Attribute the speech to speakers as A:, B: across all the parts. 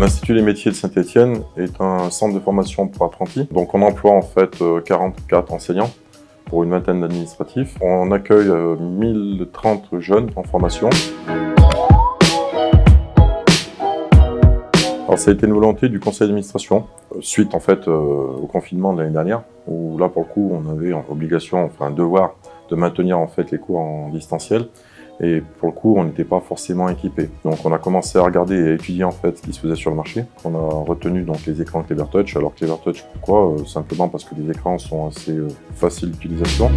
A: L'Institut des métiers de Saint-Étienne est un centre de formation pour apprentis. Donc on emploie en fait 44 enseignants pour une vingtaine d'administratifs. On accueille 1030 jeunes en formation. Alors ça a été une volonté du conseil d'administration, suite en fait au confinement de l'année dernière, où là pour le coup on avait obligation, enfin un devoir de maintenir en fait les cours en distanciel. Et pour le coup, on n'était pas forcément équipé. Donc on a commencé à regarder et à étudier en fait ce qui se faisait sur le marché. On a retenu donc les écrans Clevertouch. Alors Clevertouch, pourquoi? Simplement parce que les écrans sont assez faciles d'utilisation.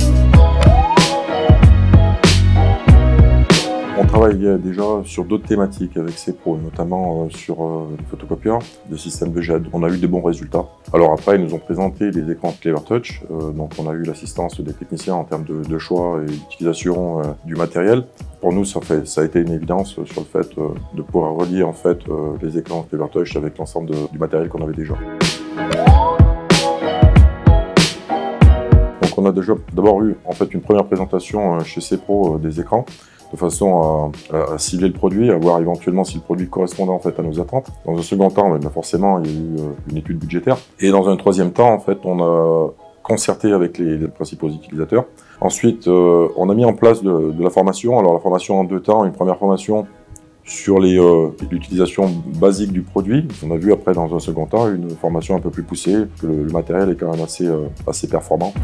A: On travaille déjà sur d'autres thématiques avec CEPRO, notamment sur les photocopieurs, des systèmes de GED. On a eu des bons résultats. Alors après, ils nous ont présenté les écrans Clevertouch, donc on a eu l'assistance des techniciens en termes de choix et d'utilisation du matériel. Pour nous, ça a été une évidence sur le fait de pouvoir relier en fait les écrans Clevertouch avec l'ensemble du matériel qu'on avait déjà. Donc on a déjà d'abord eu en fait une première présentation chez CEPRO des écrans, de façon à cibler le produit, à voir éventuellement si le produit correspondait en fait à nos attentes. Dans un second temps, forcément, il y a eu une étude budgétaire. Et dans un troisième temps, en fait, on a concerté avec les principaux utilisateurs. Ensuite, on a mis en place de la formation. Alors la formation en deux temps, une première formation sur l'utilisation basique du produit. On a vu après dans un second temps une formation un peu plus poussée, parce que le matériel est quand même assez performant.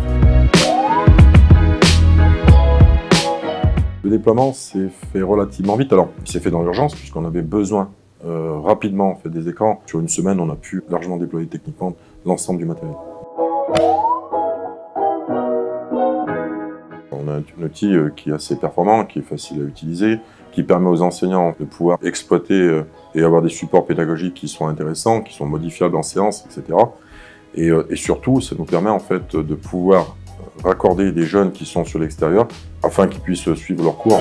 A: Le déploiement s'est fait relativement vite. Alors, il s'est fait dans l'urgence, puisqu'on avait besoin rapidement en fait, des écrans. Sur une semaine, on a pu largement déployer techniquement l'ensemble du matériel. On a un outil qui est assez performant, qui est facile à utiliser, qui permet aux enseignants de pouvoir exploiter et avoir des supports pédagogiques qui sont intéressants, qui sont modifiables en séance, etc. Et surtout, ça nous permet en fait de pouvoir raccorder des jeunes qui sont sur l'extérieur afin qu'ils puissent suivre leurs cours.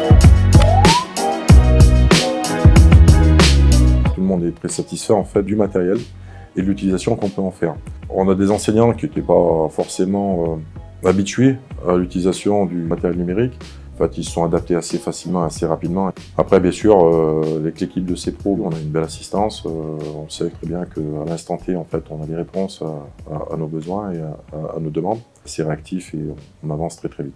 A: Tout le monde est très satisfait en fait du matériel et de l'utilisation qu'on peut en faire. On a des enseignants qui n'étaient pas forcément habitués à l'utilisation du matériel numérique. En fait, ils se sont adaptés assez facilement, assez rapidement. Après, bien sûr, avec l'équipe de CEPRO, on a une belle assistance. On sait très bien qu'à l'instant T, en fait, on a des réponses à nos besoins et à nos demandes. C'est réactif et on avance très très vite.